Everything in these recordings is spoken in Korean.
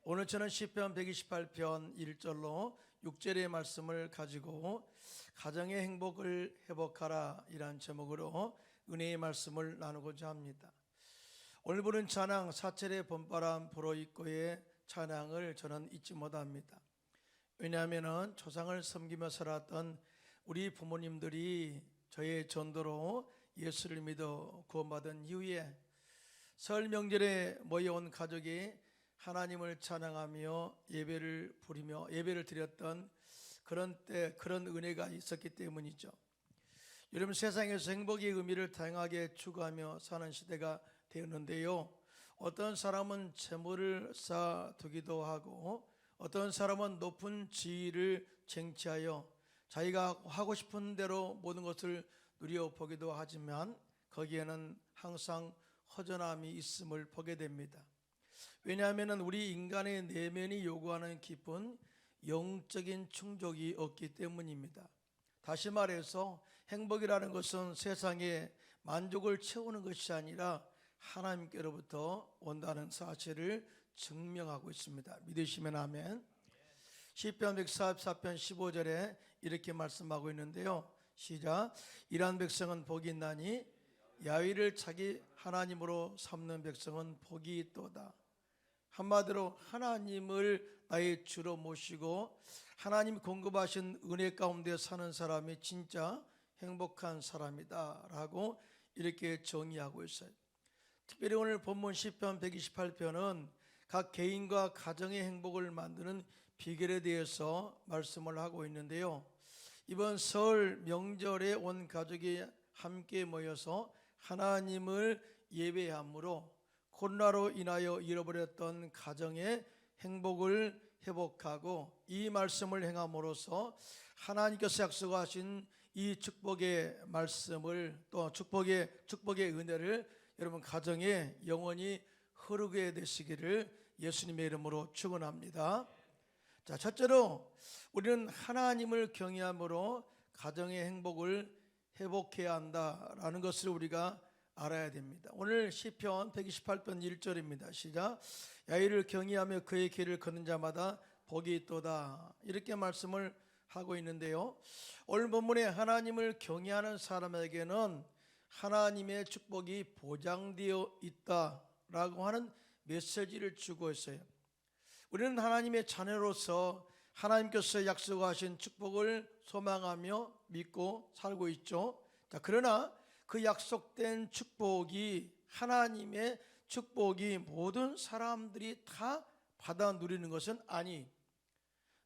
오늘 저는 시편 128편 1절로 6절의 말씀을 가지고 가정의 행복을 회복하라 이란 제목으로 은혜의 말씀을 나누고자 합니다. 오늘 부른 찬양 사철의 봄바람 불어있고의 찬양을 저는 잊지 못합니다. 왜냐하면 조상을 섬기며 살았던 우리 부모님들이 저의 전도로 예수를 믿어 구원받은 이후에 설 명절에 모여온 가족이 하나님을 찬양하며 예배를 부리며 예배를 드렸던 그런 때 그런 은혜가 있었기 때문이죠. 여러분, 세상에서 행복의 의미를 다양하게 추구하며 사는 시대가 되었는데요, 어떤 사람은 재물을 쌓아두기도 하고 어떤 사람은 높은 지위를 쟁취하여 자기가 하고 싶은 대로 모든 것을 누려보기도 하지만 거기에는 항상 허전함이 있음을 보게 됩니다. 왜냐하면 우리 인간의 내면이 요구하는 깊은 영적인 충족이 없기 때문입니다. 다시 말해서 행복이라는 것은 세상에 만족을 채우는 것이 아니라 하나님께로부터 온다는 사실을 증명하고 있습니다. 믿으시면 아멘. 시편 144편 15절에 이렇게 말씀하고 있는데요, 시작. 이러한 백성은 복이 있나니 야훼를 자기 하나님으로 삼는 백성은 복이 있도다. 한마디로 하나님을 나의 주로 모시고 하나님 공급하신 은혜 가운데 사는 사람이 진짜 행복한 사람이다 라고 이렇게 정의하고 있어요. 특별히 오늘 본문 시편 128편은 각 개인과 가정의 행복을 만드는 비결에 대해서 말씀을 하고 있는데요, 이번 설 명절에 온 가족이 함께 모여서 하나님을 예배함으로 코로나로 인하여 잃어버렸던 가정의 행복을 회복하고 이 말씀을 행함으로써 하나님께서 약속하신 이 축복의 말씀을 또 축복의 은혜를 여러분 가정에 영원히 흐르게 되시기를 예수님의 이름으로 축원합니다. 자, 첫째로 우리는 하나님을 경외함으로 가정의 행복을 회복해야 한다라는 것을 우리가 알아야 됩니다. 오늘 시편 128편 1절입니다. 시작. 야훼를 경외하며 그의 길을 걷는 자마다 복이 있도다, 이렇게 말씀을 하고 있는데요, 오늘 본문에 하나님을 경외하는 사람에게는 하나님의 축복이 보장되어 있다라고 하는 메시지를 주고 있어요. 우리는 하나님의 자녀로서 하나님께서 약속하신 축복을 소망하며 믿고 살고 있죠. 자, 그러나 그 약속된 축복이, 하나님의 축복이 모든 사람들이 다 받아 누리는 것은 아니,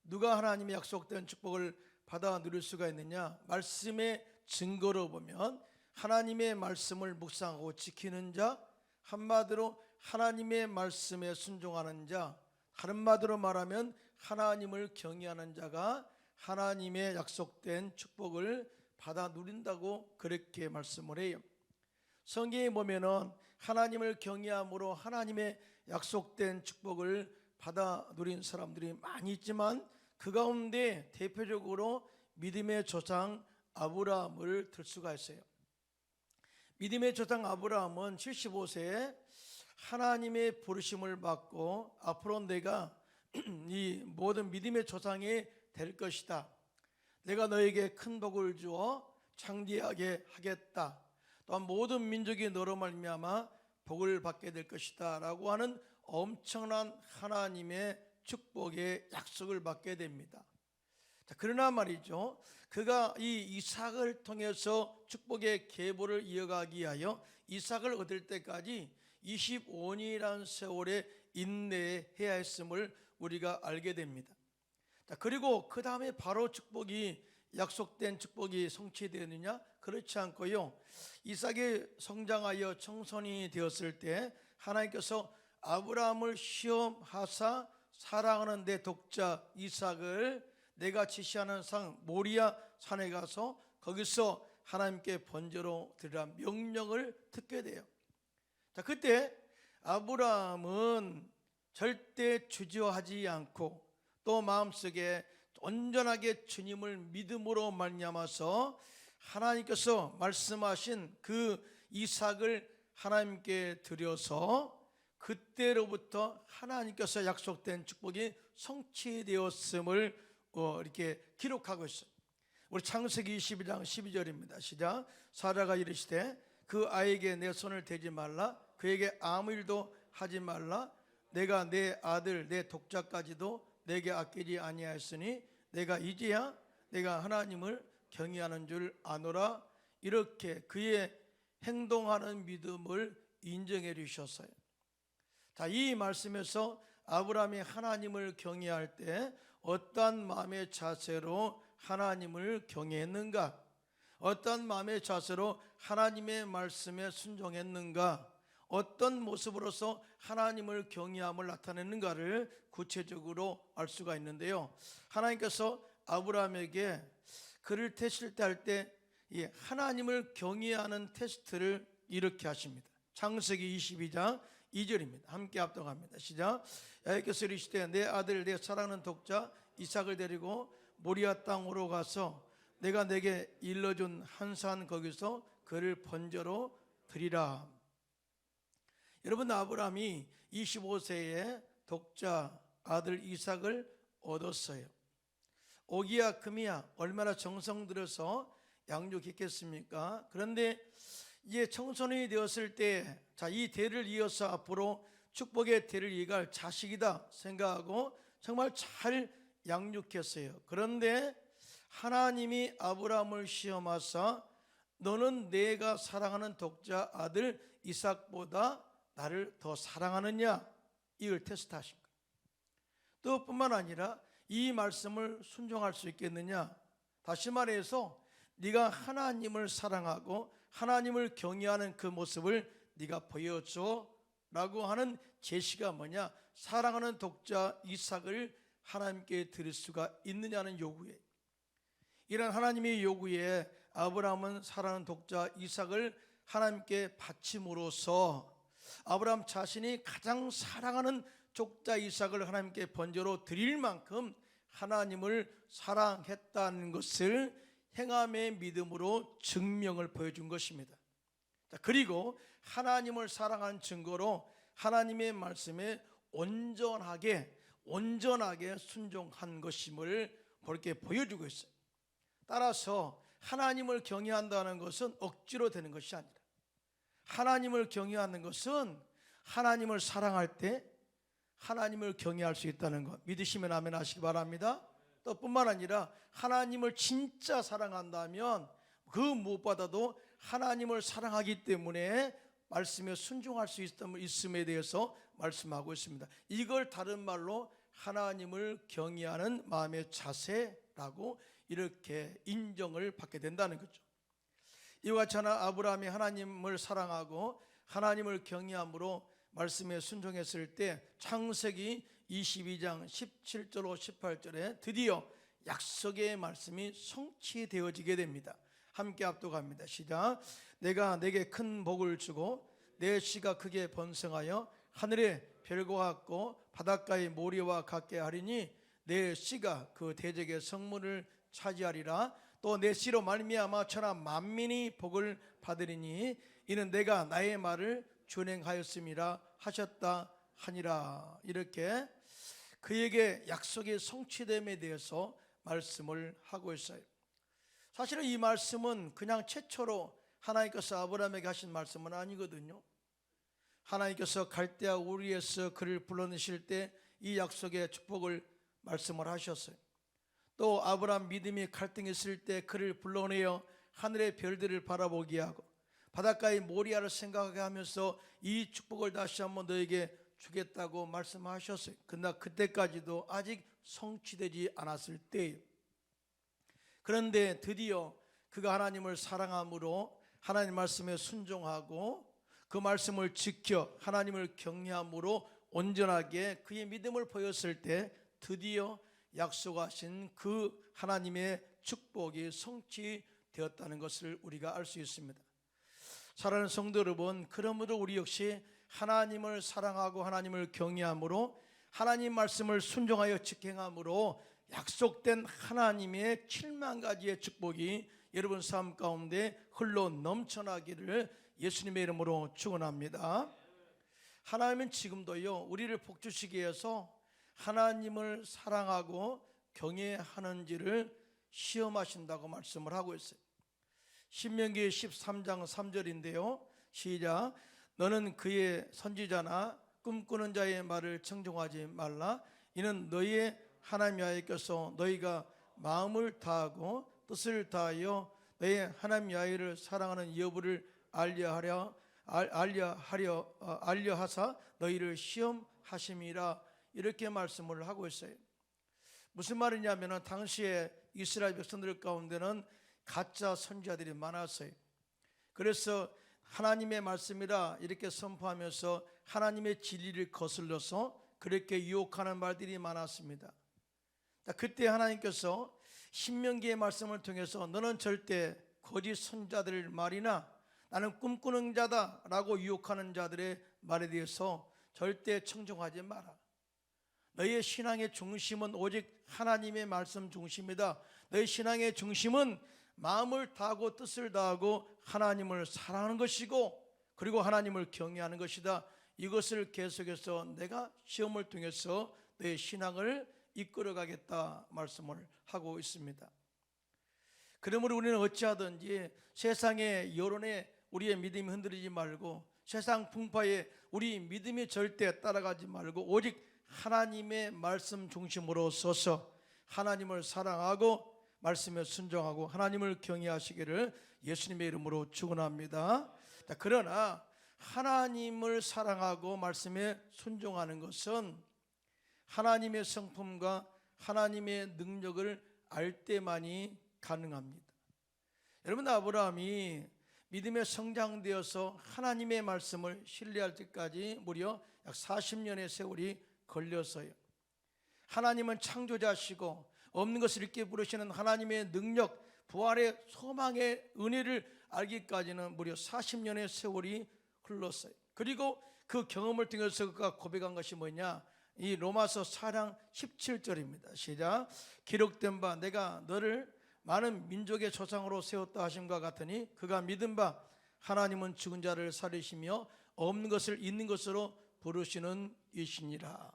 누가 하나님의 약속된 축복을 받아 누릴 수가 있느냐? 말씀의 증거로 보면 하나님의 말씀을 묵상하고 지키는 자, 한마디로 하나님의 말씀에 순종하는 자, 다른 말로 말하면 하나님을 경외하는 자가 하나님의 약속된 축복을 받아 누린다고 그렇게 말씀을 해요. 성경에 보면은 하나님을 경외함으로 하나님의 약속된 축복을 받아 누린 사람들이 많이 있지만 그 가운데 대표적으로 믿음의 조상 아브라함을 들 수가 있어요. 믿음의 조상 아브라함은 75세에 하나님의 부르심을 받고 앞으로 내가 이 모든 믿음의 조상이 될 것이다, 내가 너에게 큰 복을 주어 창대하게 하겠다, 또한 모든 민족이 너로 말미암아 복을 받게 될 것이다 라고 하는 엄청난 하나님의 축복의 약속을 받게 됩니다. 자, 그러나 말이죠, 그가 이 이삭을 통해서 축복의 계보를 이어가기 위하여 이삭을 얻을 때까지 25년이라는 세월에 인내해야 했음을 우리가 알게 됩니다. 자, 그리고 그 다음에 바로 축복이, 약속된 축복이 성취되느냐? 그렇지 않고요, 이삭이 성장하여 청소년이 되었을 때 하나님께서 아브라함을 시험하사 사랑하는 내 독자 이삭을 내가 지시하는 산 모리아 산에 가서 거기서 하나님께 번제로 드리라 명령을 듣게 돼요. 자, 그때 아브라함은 절대 주저하지 않고 또 마음속에 온전하게 주님을 믿음으로 말미암아서 하나님께서 말씀하신 그 이삭을 하나님께 드려서 그때로부터 하나님께서 약속된 축복이 성취되었음을 이렇게 기록하고 있어요. 우리 창세기 22장 12절입니다. 시작. 사라가 이르시되 그 아이에게 내 손을 대지 말라, 그에게 아무 일도 하지 말라. 내가 내 아들 내 독자까지도 내게 아끼지 아니하였으니 내가 이제야 내가 하나님을 경외하는 줄 아노라. 이렇게 그의 행동하는 믿음을 인정해 주셨어요. 자, 이 말씀에서 아브라함이 하나님을 경외할 때 어떠한 마음의 자세로 하나님을 경외했는가, 어떤 마음의 자세로 하나님의 말씀에 순종했는가, 어떤 모습으로서 하나님을 경외함을 나타냈는가를 구체적으로 알 수가 있는데요. 하나님께서 아브라함에게 그를 테스트할 때 하나님을 경외하는 테스트를 이렇게 하십니다. 창세기 22장 2절입니다. 함께 합독합니다. 시작. 여호와께서 이르시되 내 아들 내 사랑하는 독자 이삭을 데리고 모리아 땅으로 가서 내가 내게 일러준 한 산 거기서 그를 번제로 드리라. 여러분, 아브라함이 25세에 독자 아들 이삭을 얻었어요. 오기야 금이야 얼마나 정성 들여서 양육했겠습니까? 그런데 이제 청소년이 되었을 때, 자, 이 대를 이어서 앞으로 축복의 대를 이어갈 자식이다 생각하고 정말 잘 양육했어요. 그런데 하나님이 아브라함을 시험하사 너는 내가 사랑하는 독자 아들 이삭보다 나를 더 사랑하느냐, 이걸 테스트하신 거예요. 또 뿐만 아니라 이 말씀을 순종할 수 있겠느냐, 다시 말해서 네가 하나님을 사랑하고 하나님을 경외하는 그 모습을 네가 보여줘 라고 하는 제시가 뭐냐, 사랑하는 독자 이삭을 하나님께 드릴 수가 있느냐는 요구예요. 이런 하나님의 요구에 아브라함은 사랑하는 독자 이삭을 하나님께 바침으로써 아브라함 자신이 가장 사랑하는 독자 이삭을 하나님께 번제로 드릴 만큼 하나님을 사랑했다는 것을 행함의 믿음으로 증명을 보여준 것입니다. 그리고 하나님을 사랑한 증거로 하나님의 말씀에 온전하게 순종한 것임을 그렇게 보여주고 있어요. 따라서 하나님을 경외한다는 것은 억지로 되는 것이 아니라, 하나님을 경외하는 것은 하나님을 사랑할 때 하나님을 경외할 수 있다는 것 믿으시면 아멘 하시기 바랍니다. 또 뿐만 아니라 하나님을 진짜 사랑한다면 그 무엇보다도 하나님을 사랑하기 때문에 말씀에 순종할 수 있음에 대해서 말씀하고 있습니다. 이걸 다른 말로 하나님을 경외하는 마음의 자세라고 이렇게 인정을 받게 된다는 거죠. 이와 같이 아브라함이 하나님을 사랑하고 하나님을 경외함으로 말씀에 순종했을 때 창세기 22장 17절로 18절에 드디어 약속의 말씀이 성취되어지게 됩니다. 함께 합독합니다. 시작. 내가 내게 큰 복을 주고 내 씨가 크게 번성하여 하늘의 별과 같고 바닷가의 모래와 같게 하리니 내 씨가 그 대적의 성문을 차지하리라. 또 내 씨로 말미암아 천하 만민이 복을 받으리니 이는 내가 나의 말을 준행하였음이라 하셨다 하니라. 이렇게 그에게 약속의 성취됨에 대해서 말씀을 하고 있어요. 사실은 이 말씀은 그냥 최초로 하나님께서 아브라함에게 하신 말씀은 아니거든요. 하나님께서 갈대아 우리에서 그를 불러내실 때 이 약속의 축복을 말씀을 하셨어요. 또 아브라함 믿음이 갈등했을 때 그를 불러내어 하늘의 별들을 바라보게 하고 바닷가의 모리아를 생각하게 하면서 이 축복을 다시 한번 너에게 주겠다고 말씀하셨어요. 그러나 그때까지도 아직 성취되지 않았을 때예요. 그런데 드디어 그가 하나님을 사랑함으로 하나님 말씀에 순종하고 그 말씀을 지켜 하나님을 경외함으로 온전하게 그의 믿음을 보였을 때 드디어 약속하신 그 하나님의 축복이 성취되었다는 것을 우리가 알 수 있습니다. 사랑하는 성도 여러분, 그러므로 우리 역시 하나님을 사랑하고 하나님을 경외함으로 하나님 말씀을 순종하여 직행함으로 약속된 하나님의 7만 가지의 축복이 여러분 삶 가운데 흘러 넘쳐나기를 예수님의 이름으로 축원합니다. 하나님은 지금도요 우리를 복주시기 위해서 하나님을 사랑하고 경외하는지를 시험하신다고 말씀을 하고 있어요. 신명기 13장 3절인데요 시작. 너는 그의 선지자나 꿈꾸는 자의 말을 청종하지 말라. 이는 너희의 하나님 여호와께서 너희가 마음을 다하고 뜻을 다하여 너희의 하나님 여호와를 사랑하는 여부를 알려하사 너희를 시험하심이라. 이렇게 말씀을 하고 있어요. 무슨 말이냐면 당시에 이스라엘 백성들 가운데는 가짜 선지자들이 많았어요. 그래서 하나님의 말씀이라 이렇게 선포하면서 하나님의 진리를 거슬러서 그렇게 유혹하는 말들이 많았습니다. 그때 하나님께서 신명기의 말씀을 통해서 너는 절대 거짓 선지자들 말이나 나는 꿈꾸는 자다라고 유혹하는 자들의 말에 대해서 절대 청종하지 마라. 너희의 신앙의 중심은 오직 하나님의 말씀 중심이다. 너희 신앙의 중심은 마음을 다하고 뜻을 다하고 하나님을 사랑하는 것이고 그리고 하나님을 경외하는 것이다. 이것을 계속해서 내가 시험을 통해서 내 신앙을 이끌어가겠다 말씀을 하고 있습니다. 그러므로 우리는 어찌하든지 세상의 여론에 우리의 믿음이 흔들리지 말고 세상 풍파에 우리 믿음이 절대 따라가지 말고 오직 하나님의 말씀 중심으로 서서 하나님을 사랑하고 말씀에 순종하고 하나님을 경외하시기를 예수님의 이름으로 축원합니다. 그러나 하나님을 사랑하고 말씀에 순종하는 것은 하나님의 성품과 하나님의 능력을 알 때만이 가능합니다. 여러분, 아브라함이 믿음에 성장되어서 하나님의 말씀을 신뢰할 때까지 무려 약 40년의 세월이 걸렸어요. 하나님은 창조자시고 없는 것을 있게 부르시는 하나님의 능력, 부활의 소망의 은혜를 알기까지는 무려 40년의 세월이 흘렀어요. 그리고 그 경험을 통해서 그가 고백한 것이 뭐냐? 이 로마서 4장 17절입니다. 시작. 기록된 바 내가 너를 많은 민족의 조상으로 세웠다 하심과 같으니 그가 믿은 바 하나님은 죽은 자를 살리시며 없는 것을 있는 것으로 부르시는 이시니라.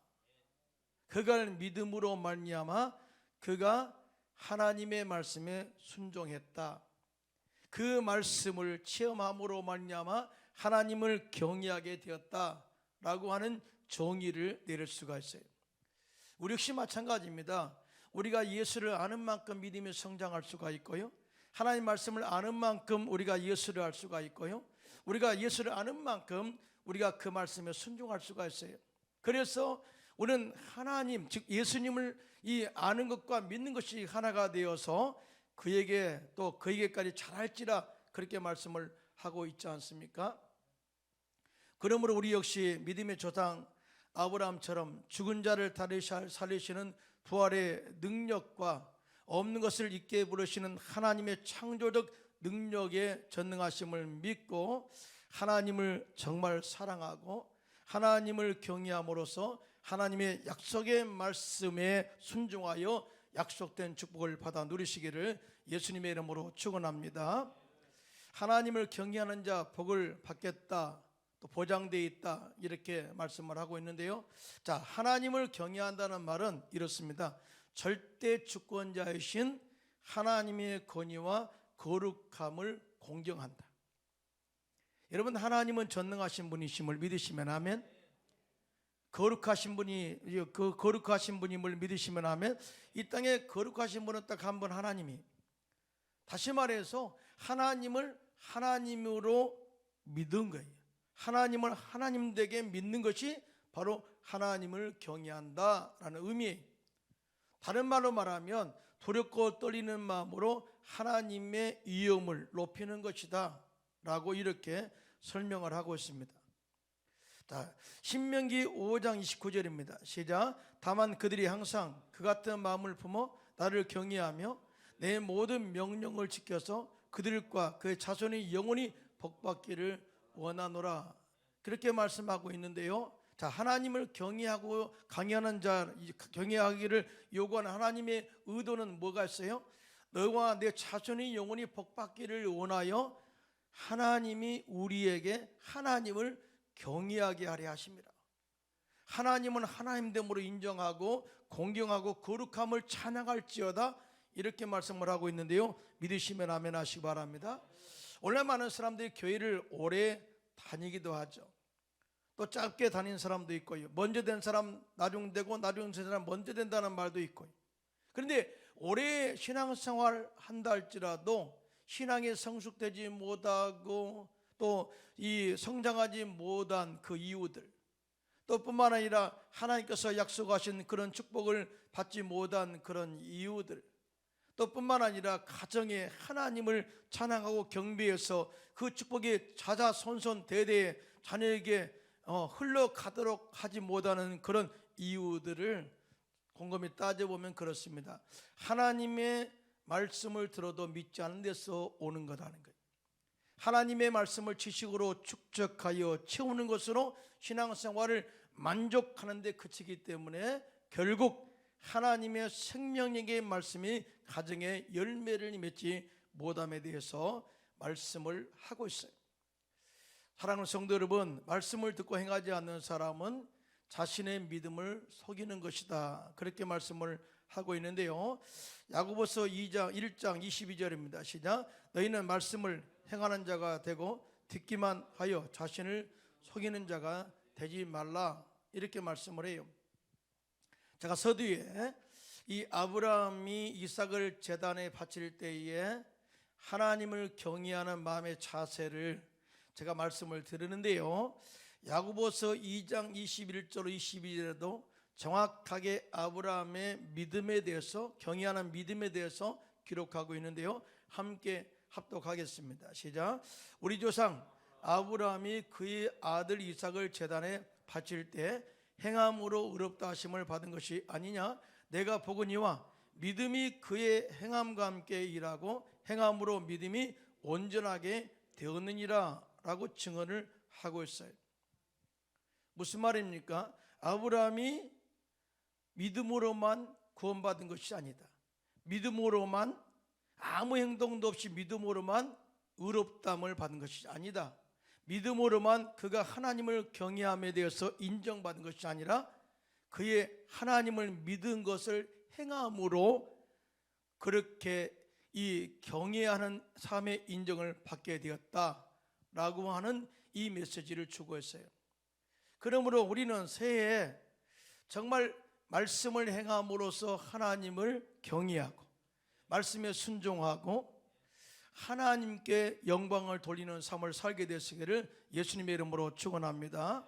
그가 믿음으로 말미암아 그가 하나님의 말씀에 순종했다. 그 말씀을 체험함으로 말미암아 하나님을 경외하게 되었다라고 하는 정의를 내릴 수가 있어요. 우리 역시 마찬가지입니다. 우리가 예수를 아는 만큼 믿음이 성장할 수가 있고요, 하나님 말씀을 아는 만큼 우리가 예수를 알 수가 있고요, 우리가 예수를 아는 만큼 우리가 그 말씀에 순종할 수가 있어요. 그래서 우리는 하나님, 즉 예수님을 이 아는 것과 믿는 것이 하나가 되어서 그에게 또 그에게까지 잘할지라 그렇게 말씀을 하고 있지 않습니까? 그러므로 우리 역시 믿음의 조상 아브라함처럼 죽은 자를 다시 살리시는 부활의 능력과 없는 것을 있게 부르시는 하나님의 창조적 능력에 전능하심을 믿고 하나님을 정말 사랑하고 하나님을 경외함으로써 하나님의 약속의 말씀에 순종하여 약속된 축복을 받아 누리시기를 예수님의 이름으로 축원합니다. 하나님을 경외하는 자 복을 받겠다, 또 보장되어 있다, 이렇게 말씀을 하고 있는데요. 자, 하나님을 경외한다는 말은 이렇습니다. 절대 주권자이신 하나님의 권위와 거룩함을 공경한다. 여러분, 하나님은 전능하신 분이심을 믿으시면 아멘. 거룩하신 분이 그 거룩하신 분임을 믿으시면 아멘. 이 땅에 거룩하신 분은 딱 한 분, 하나님이. 다시 말해서 하나님을 하나님으로 믿은 거예요. 하나님을 하나님 되게 믿는 것이 바로 하나님을 경외한다라는 의미예요. 다른 말로 말하면 두렵고 떨리는 마음으로 하나님의 위엄을 높이는 것이다 라고 이렇게 설명을 하고 있습니다. 자, 신명기 5장 29절입니다. 시작. 다만 그들이 항상 그 같은 마음을 품어 나를 경외하며 내 모든 명령을 지켜서 그들과 그의 자손이 영원히 복받기를 원하노라. 그렇게 말씀하고 있는데요. 자, 하나님을 경외하고 강의하는 자, 경외하기를 요구하는 하나님의 의도는 뭐가 있어요? 너와 내 자손이 영원히 복받기를 원하여 하나님이 우리에게 하나님을 경외하게 하려 하십니다. 하나님은 하나님됨으로 인정하고 공경하고 거룩함을 찬양할지어다, 이렇게 말씀을 하고 있는데요, 믿으시면 아멘 하시기 바랍니다. 원래 많은 사람들이 교회를 오래 다니기도 하죠. 또 짧게 다닌 사람도 있고요, 먼저 된 사람 나중 되고 나중 된 사람 먼저 된다는 말도 있고요. 그런데 오래 신앙생활 한다 할지라도 신앙에 성숙되지 못하고 또 이 성장하지 못한 그 이유들, 또 뿐만 아니라 하나님께서 약속하신 그런 축복을 받지 못한 그런 이유들, 또 뿐만 아니라 가정에 하나님을 찬양하고 경배해서 그 축복이 자자손손 대대에 자녀에게 흘러가도록 하지 못하는 그런 이유들을 곰곰이 따져보면 그렇습니다. 하나님의 말씀을 들어도 믿지 않는 데서 오는 거라는 거예요. 하나님의 말씀을 지식으로 축적하여 채우는 것으로 신앙생활을 만족하는 데 그치기 때문에 결국 하나님의 생명력의 말씀이 가정에 열매를 맺지 못함에 대해서 말씀을 하고 있어요. 사랑하는 성도 여러분, 말씀을 듣고 행하지 않는 사람은 자신의 믿음을 속이는 것이다, 그렇게 말씀을 하고 있는데요, 야고보서 2장 1장 22절입니다. 시작. 너희는 말씀을 행하는 자가 되고 듣기만 하여 자신을 속이는 자가 되지 말라, 이렇게 말씀을 해요. 제가 서두에 이 아브라함이 이삭을 제단에 바칠 때에 하나님을 경외하는 마음의 자세를 제가 말씀을 드리는데요, 야고보서 2장 21절 22절에도 정확하게 아브라함의 믿음에 대해서, 경외하는 믿음에 대해서 기록하고 있는데요, 함께 합독하겠습니다. 시작. 우리 조상 아브라함이 그의 아들 이삭을 제단에 바칠 때 행함으로 의롭다 하심을 받은 것이 아니냐? 내가 보거니와 믿음이 그의 행함과 함께 일하고 행함으로 믿음이 온전하게 되었느니라 라고 증언을 하고 있어요. 무슨 말입니까? 아브라함이 믿음으로만 구원받은 것이 아니다. 믿음으로만, 아무 행동도 없이 믿음으로만 의롭다함을 받은 것이 아니다. 믿음으로만 그가 하나님을 경외함에 대해서 인정받은 것이 아니라 그의 하나님을 믿은 것을 행함으로 그렇게 이 경외하는 삶의 인정을 받게 되었다라고 하는 이 메시지를 추구했어요. 그러므로 우리는 새해에 정말 말씀을 행함으로써 하나님을 경외하고 말씀에 순종하고 하나님께 영광을 돌리는 삶을 살게 되시기를 예수님의 이름으로 축원합니다.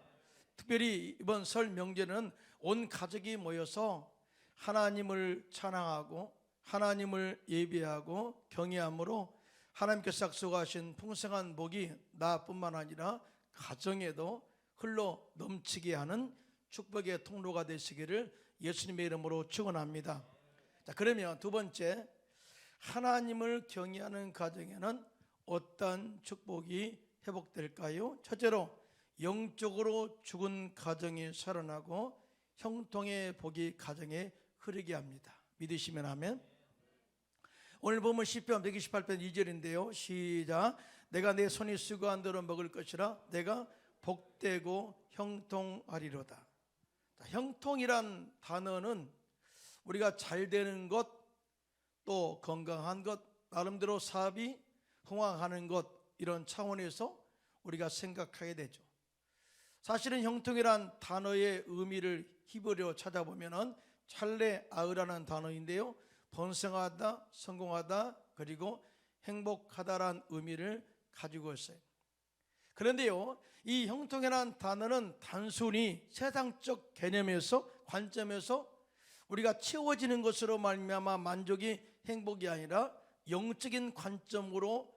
특별히 이번 설 명제는 온 가족이 모여서 하나님을 찬양하고 하나님을 예배하고 경외함으로 하나님께서 약속하신 풍성한 복이 나뿐만 아니라 가정에도 흘러 넘치게 하는 축복의 통로가 되시기를 예수님의 이름으로 축원합니다. 자, 그러면 두 번째, 하나님을 경외하는 가정에는 어떤 축복이 회복될까요? 첫째로 영적으로 죽은 가정이 살아나고 형통의 복이 가정에 흐르게 합니다. 믿으시면 아멘. 오늘 보면 시편 128편 2절인데요. 시작. 내가 내 손이 수고한 대로 먹을 것이라 내가 복되고 형통하리로다. 자, 형통이란 단어는 우리가 잘 되는 것, 또 건강한 것, 나름대로 사업이 흥황하는 것, 이런 차원에서 우리가 생각하게 되죠. 사실은 형통이란 단어의 의미를 히브리어로 찾아보면 찰레 아으라는 단어인데요, 번성하다, 성공하다, 그리고 행복하다란 의미를 가지고 있어요. 그런데요, 이 형통이라는 단어는 단순히 세상적 개념에서, 관점에서 우리가 채워지는 것으로 말미암아 만족이 행복이 아니라 영적인 관점으로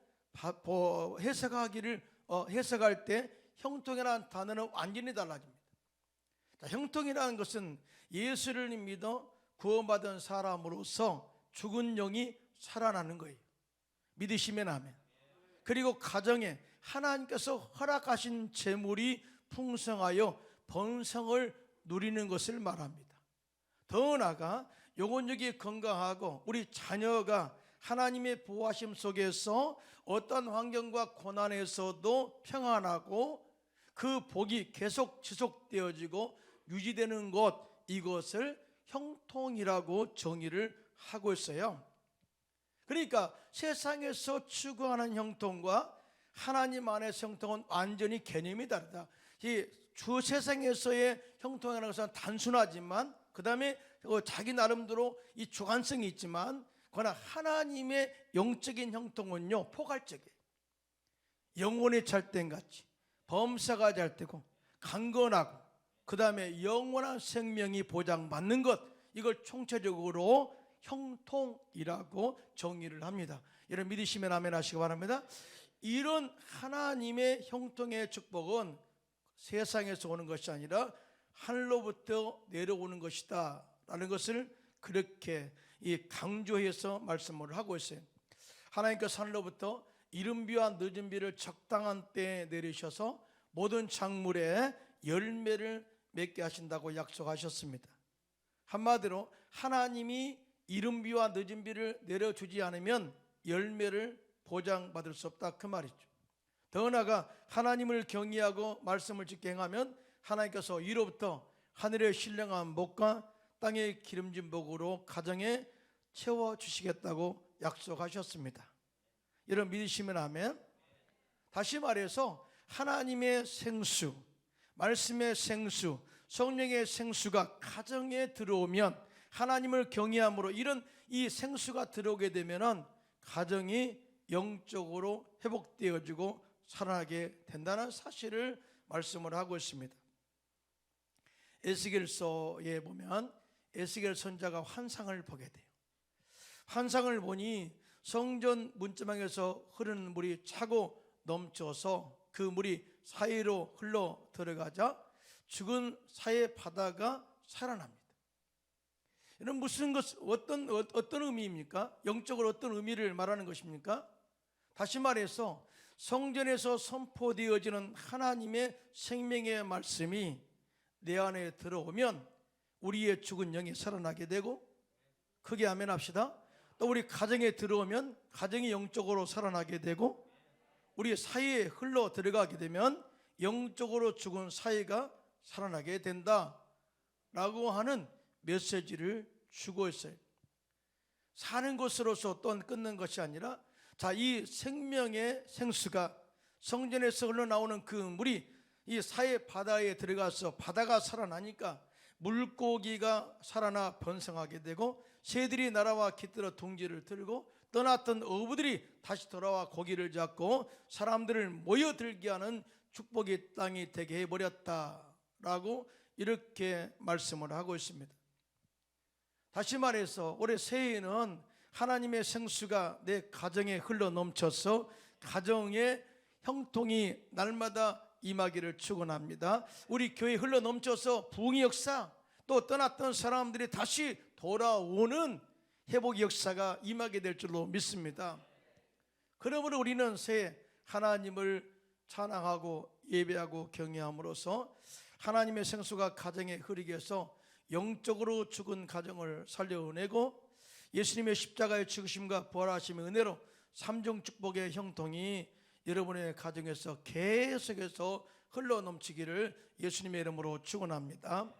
해석할 때 형통이라는 단어는 완전히 달라집니다. 자, 형통이라는 것은 예수를 믿어 구원받은 사람으로서 죽은 영이 살아나는 거예요. 믿으시면 아멘. 그리고 가정에 하나님께서 허락하신 재물이 풍성하여 번성을 누리는 것을 말합니다. 더 나아가 영혼력이 건강하고 우리 자녀가 하나님의 보호하심 속에서 어떤 환경과 고난에서도 평안하고 그 복이 계속 지속되어지고 유지되는 것, 이것을 형통이라고 정의를 하고 있어요. 그러니까 세상에서 추구하는 형통과 하나님 안에서 형통은 완전히 개념이 다르다. 이 주 세상에서의 형통이라는 것은 단순하지만 그 다음에 자기 나름대로 이 주관성이 있지만, 그러나 하나님의 영적인 형통은요 포괄적이에요. 영혼이 찰땐같이 범사가 잘 되고 강건하고 그 다음에 영원한 생명이 보장받는 것, 이걸 총체적으로 형통이라고 정의를 합니다. 여러분 믿으시면 아멘 하시기 바랍니다. 이런 하나님의 형통의 축복은 세상에서 오는 것이 아니라 하늘로부터 내려오는 것이다 라는 것을 그렇게 강조해서 말씀을 하고 있어요. 하나님께서 하늘로부터 이른 비와 늦은 비를 적당한 때에 내리셔서 모든 작물에 열매를 맺게 하신다고 약속하셨습니다. 한마디로 하나님이 이른 비와 늦은 비를 내려주지 않으면 열매를 보장받을 수 없다, 그 말이죠. 더 나아가 하나님을 경외하고 말씀을 지켜 행하면 하나님께서 이로부터 하늘의 신령한 복과 땅의 기름진 복으로 가정에 채워주시겠다고 약속하셨습니다. 여러분 믿으시면 아멘. 다시 말해서 하나님의 생수, 말씀의 생수, 성령의 생수가 가정에 들어오면, 하나님을 경외함으로 이런 이 생수가 들어오게 되면은 가정이 영적으로 회복되어지고 살아나게 된다는 사실을 말씀을 하고 있습니다. 에스겔서에 보면 에스겔 선지자가 환상을 보게 돼요. 환상을 보니 성전 문지방에서 흐르는 물이 차고 넘쳐서 그 물이 사이로 흘러 들어가자 죽은 사의 바다가 살아납니다. 이런 무슨 것, 어떤 의미입니까? 영적으로 어떤 의미를 말하는 것입니까? 다시 말해서 성전에서 선포되어지는 하나님의 생명의 말씀이 내 안에 들어오면 우리의 죽은 영이 살아나게 되고, 크게 아멘 합시다. 또 우리 가정에 들어오면 가정이 영적으로 살아나게 되고, 우리 사이에 흘러 들어가게 되면 영적으로 죽은 사이가 살아나게 된다라고 하는 메시지를 주고 있어요. 사는 것으로서 또한 끊는 것이 아니라, 자, 이 생명의 생수가 성전에서 흘러나오는 그 물이 이 사해 바다에 들어가서 바다가 살아나니까 물고기가 살아나 번성하게 되고, 새들이 날아와 깃들어 둥지를 들고 떠났던 어부들이 다시 돌아와 고기를 잡고 사람들을 모여들게 하는 축복의 땅이 되게 해버렸다라고 이렇게 말씀을 하고 있습니다. 다시 말해서 올해 새해에는 하나님의 생수가 내 가정에 흘러 넘쳐서 가정의 형통이 날마다 임하기를 축원합니다. 우리 교회에 흘러 넘쳐서 부흥의 역사, 또 떠났던 사람들이 다시 돌아오는 회복의 역사가 임하게 될 줄로 믿습니다. 그러므로 우리는 새해 하나님을 찬양하고 예배하고 경외함으로써 하나님의 생수가 가정에 흐르게 해서 영적으로 죽은 가정을 살려내고 예수님의 십자가의 죽으심과 부활하심의 은혜로 삼중 축복의 형통이 여러분의 가정에서 계속해서 흘러넘치기를 예수님의 이름으로 축원합니다.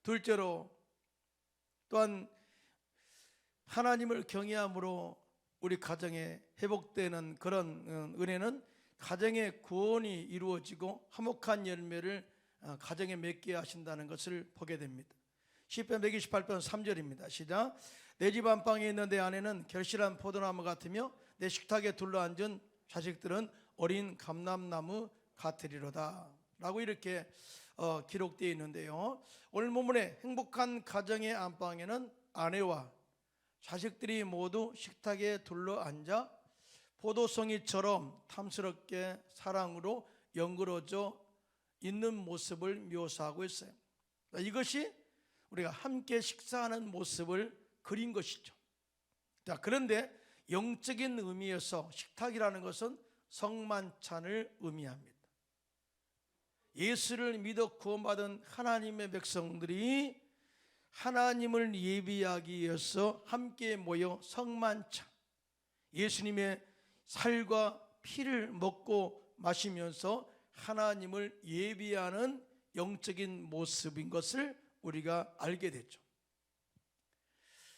둘째로, 또한 하나님을 경외함으로 우리 가정에 회복되는 그런 은혜는 가정의 구원이 이루어지고 화목한 열매를 가정에 맺게 하신다는 것을 보게 됩니다. 시편 128편 3절입니다. 시작. 내 집 안방에 있는 내 아내는 결실한 포도나무 같으며 내 식탁에 둘러앉은 자식들은 어린 감람나무 같으리로다 라고 이렇게 기록되어 있는데요, 오늘 본문에 행복한 가정의 안방에는 아내와 자식들이 모두 식탁에 둘러앉아 포도송이처럼 탐스럽게 사랑으로 연그러져 있는 모습을 묘사하고 있어요. 이것이 우리가 함께 식사하는 모습을 그린 것이죠. 자, 그런데 영적인 의미에서 식탁이라는 것은 성만찬을 의미합니다. 예수를 믿어 구원받은 하나님의 백성들이 하나님을 예비하기 위해서 함께 모여 성만찬, 예수님의 살과 피를 먹고 마시면서 하나님을 예비하는 영적인 모습인 것을 우리가 알게 됐죠.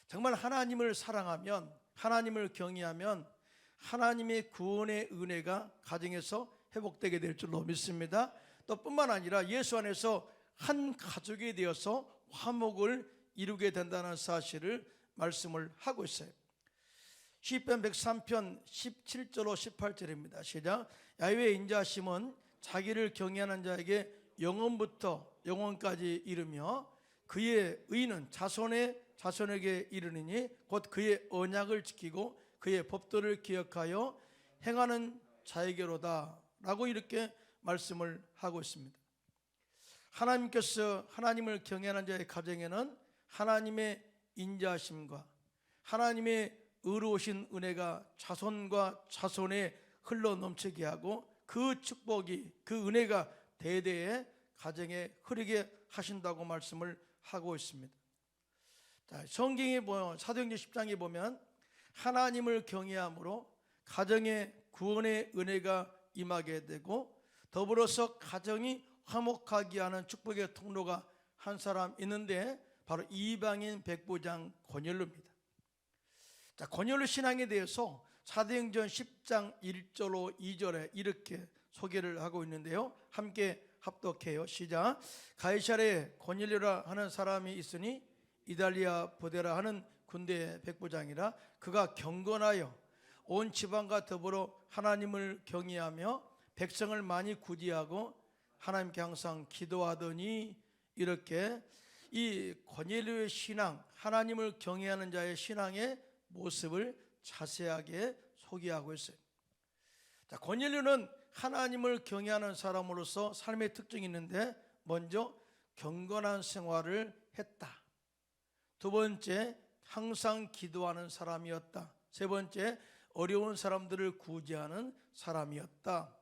정말 하나님을 사랑하면, 하나님을 경외하면 하나님의 구원의 은혜가 가정에서 회복되게 될 줄로 믿습니다. 또 뿐만 아니라 예수 안에서 한 가족이 되어서 화목을 이루게 된다는 사실을 말씀을 하고 있어요. 시편 103편 17절로 18절입니다. 시작. 야훼의 인자심은 자기를 경외하는 자에게 영원부터 영원까지 이르며 그의 의는 자손에게 이르느니 곧 그의 언약을 지키고 그의 법도를 기억하여 행하는 자에게로다 라고 이렇게 말씀을 하고 있습니다. 하나님께서 하나님을 경외하는 자의 가정에는 하나님의 인자하심과 하나님의 의로우신 은혜가 자손과 자손에 흘러 넘치게 하고 그 축복이, 그 은혜가 대대에 가정에 흐르게 하신다고 말씀을 하고 있습니다. 자, 성경에 보면 사도행전 10장에 보면 하나님을 경외함으로 가정에 구원의 은혜가 임하게 되고 더불어서 가정이 화목하게 하는 축복의 통로가 한 사람 있는데 바로 이방인 백부장 고넬료입니다. 자, 고넬료 신앙에 대해서 사도행전 10장 1절로 2절에 이렇게 소개를 하고 있는데요. 함께 합독해요. 시작. 가이사랴에 고넬료라 하는 사람이 있으니 이달리아 부대라 하는 군대의 백부장이라. 그가 경건하여 온 지방과 더불어 하나님을 경외하며 백성을 많이 구제하고 하나님께 항상 기도하더니, 이렇게 이 고넬료의 신앙, 하나님을 경외하는 자의 신앙의 모습을 자세하게 소개하고 있어요. 자, 고넬료는 하나님을 경외하는 사람으로서 삶의 특징이 있는데, 먼저 경건한 생활을 했다. 두 번째, 항상 기도하는 사람이었다. 세 번째, 어려운 사람들을 구제하는 사람이었다.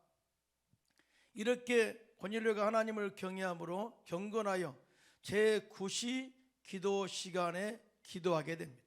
이렇게 고넬료가 하나님을 경외함으로 경건하여 제9시 기도 시간에 기도하게 됩니다.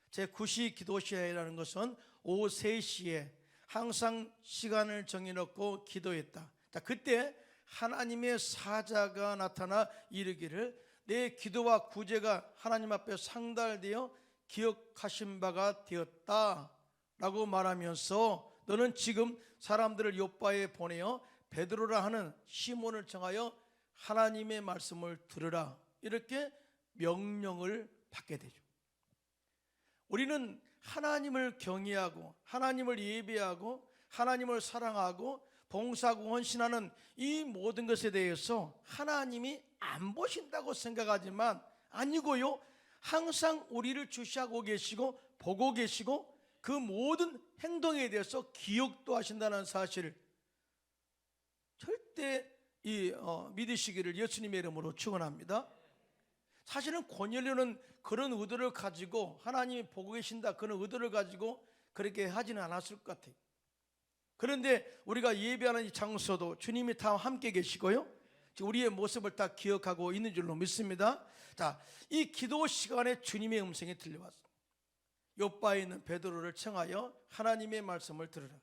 제9시 기도 시간이라는 것은 오후 3시에 항상 시간을 정해놓고 기도했다. 자, 그때 하나님의 사자가 나타나 이르기를 내 기도와 구제가 하나님 앞에 상달되어 기억하신 바가 되었다 라고 말하면서 너는 지금 사람들을 요바에 보내어 베드로라 하는 시몬을 정하여 하나님의 말씀을 들으라, 이렇게 명령을 받게 되죠. 우리는 하나님을 경외하고 하나님을 예배하고 하나님을 사랑하고 봉사하고 헌신하는 이 모든 것에 대해서 하나님이 안 보신다고 생각하지만 아니고요, 항상 우리를 주시하고 계시고 보고 계시고 그 모든 행동에 대해서 기억도 하신다는 사실을 절대 믿으시기를 예수님의 이름으로 축원합니다. 사실은 고넬료는 그런 의도를 가지고 하나님이 보고 계신다, 그런 의도를 가지고 그렇게 하지는 않았을 것 같아요. 그런데 우리가 예배하는 이 장소도 주님이 다 함께 계시고요, 우리의 모습을 다 기억하고 있는 줄로 믿습니다. 자, 이 기도 시간에 주님의 음성이 들려왔습니다. 요바에 있는 베드로를 청하여 하나님의 말씀을 들으라.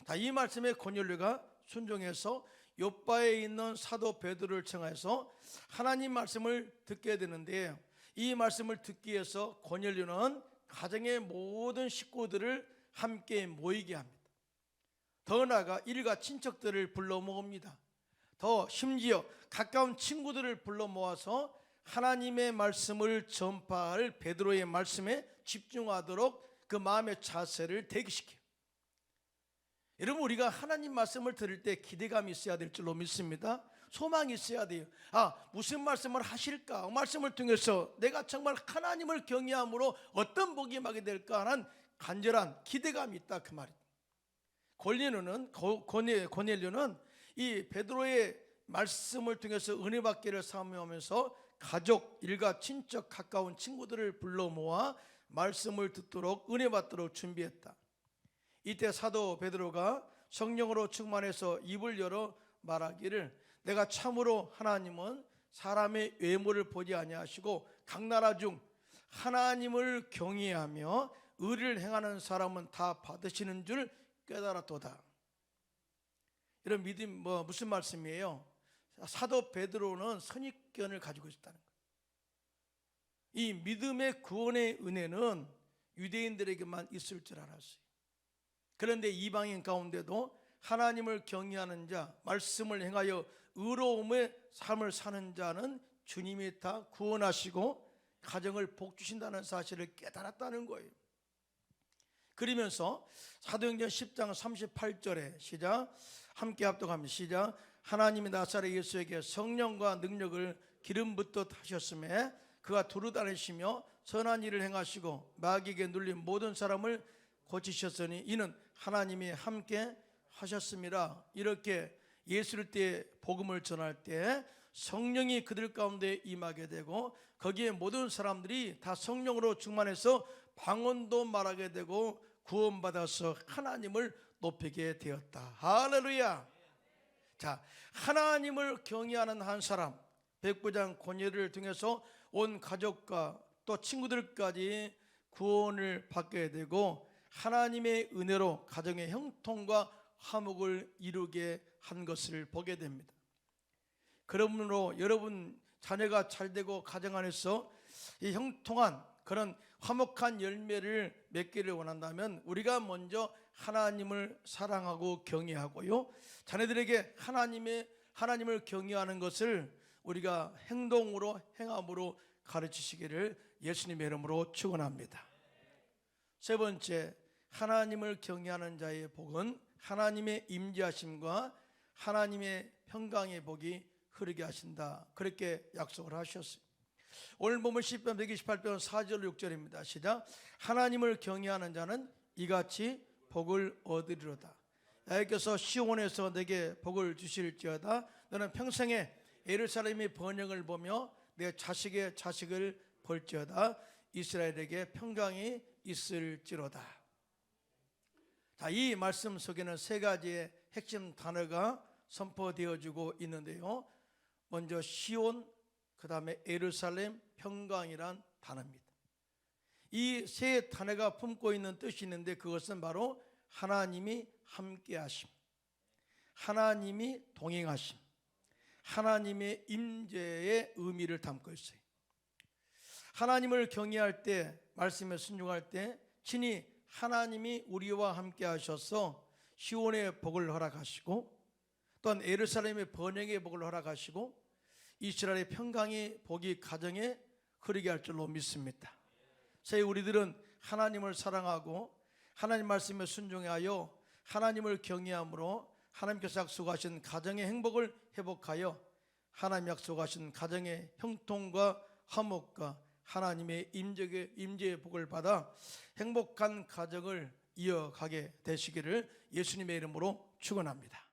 자, 이 말씀에 고넬료가 순종해서 요바에 있는 사도 베드로를 청하여서 하나님 말씀을 듣게 되는데, 이 말씀을 듣기 위해서 고넬료는 가정의 모든 식구들을 함께 모이게 합니다. 더 나아가 일가 친척들을 불러 모읍니다. 더 심지어 가까운 친구들을 불러 모아서 하나님의 말씀을 전파할 베드로의 말씀에 집중하도록 그 마음의 자세를 대기시켜요. 여러분, 우리가 하나님 말씀을 들을 때 기대감이 있어야 될 줄로 믿습니다. 소망이 있어야 돼요. 무슨 말씀을 하실까? 말씀을 통해서 내가 정말 하나님을 경외함으로 어떤 복이 임하게 될까 하는 간절한 기대감이 있다, 그 말이에요. 고넬료는 이 베드로의 말씀을 통해서 은혜 받기를 사모하면서 가족, 일가, 친척, 가까운 친구들을 불러 모아 말씀을 듣도록 은혜 받도록 준비했다. 이때 사도 베드로가 성령으로 충만해서 입을 열어 말하기를 내가 참으로 하나님은 사람의 외모를 보지 아니하시고 각 나라 중 하나님을 경외하며 의를 행하는 사람은 다 받으시는 줄 깨달았도다. 이런 믿음 무슨 말씀이에요? 사도 베드로는 선입견을 가지고 있었다는 거예요. 이 믿음의 구원의 은혜는 유대인들에게만 있을 줄 알았어요. 그런데 이방인 가운데도 하나님을 경외하는 자, 말씀을 행하여 의로움의 삶을 사는 자는 주님이 다 구원하시고 가정을 복주신다는 사실을 깨달았다는 거예요. 그러면서 사도행전 10장 38절에 시작, 함께 합독합니다. 시작. 하나님이 나사렛 예수에게 성령과 능력을 기름 붓듯 하셨음에 그가 두루다니시며 선한 일을 행하시고 마귀에게 눌린 모든 사람을 고치셨으니 이는 하나님이 함께 하셨습니다. 이렇게 예수를 때 복음을 전할 때 성령이 그들 가운데 임하게 되고 거기에 모든 사람들이 다 성령으로 충만해서 방언도 말하게 되고 구원받아서 하나님을 높이게 되었다. 할렐루야. 자, 하나님을 경외하는 한 사람, 백부장 고넬을 통해서 온 가족과 또 친구들까지 구원을 받게 되고 하나님의 은혜로 가정의 형통과 화목을 이루게 한 것을 보게 됩니다. 그러므로 여러분 자녀가 잘되고 가정 안에서 이 형통한 그런 화목한 열매를 맺기를 원한다면 우리가 먼저 하나님을 사랑하고 경외하고요, 자녀들에게 하나님을 경외하는 것을 우리가 행동으로 행함으로 가르치시기를 예수님의 이름으로 축원합니다. 세 번째, 하나님을 경외하는 자의 복은 하나님의 임재하심과 하나님의 평강의 복이 흐르게 하신다, 그렇게 약속을 하셨어요. 오늘 보면 10편 128편 4절 6절입니다. 시작. 하나님을 경외하는 자는 이같이 복을 얻으리로다. 여호와께서 시온에서 내게 복을 주실지어다. 너는 평생에 예루살렘의 번영을 보며 내 자식의 자식을 볼지어다. 이스라엘에게 평강이 있을지로다. 자, 이 말씀 속에는 세 가지의 핵심 단어가 선포되어지고 있는데요. 먼저 시온, 그 다음에 예루살렘, 평강이란 단어입니다. 이 세 단어가 품고 있는 뜻이 있는데 그것은 바로 하나님이 함께하심, 하나님이 동행하심, 하나님의 임재의 의미를 담고 있어요. 하나님을 경외할 때, 말씀에 순종할 때 친히 하나님이 우리와 함께 하셔서 시온의 복을 허락하시고 또한 예루살렘의 번영의 복을 허락하시고 이스라엘의 평강의 복이 가정에 흐르게 할 줄로 믿습니다. 새 우리들은 하나님을 사랑하고 하나님 말씀에 순종하여 하나님을 경외함으로 하나님께서 약속하신 가정의 행복을 회복하여 하나님 약속하신 가정의 형통과 화목과 하나님의 임재의 복을 받아 행복한 가정을 이어가게 되시기를 예수님의 이름으로 축원합니다.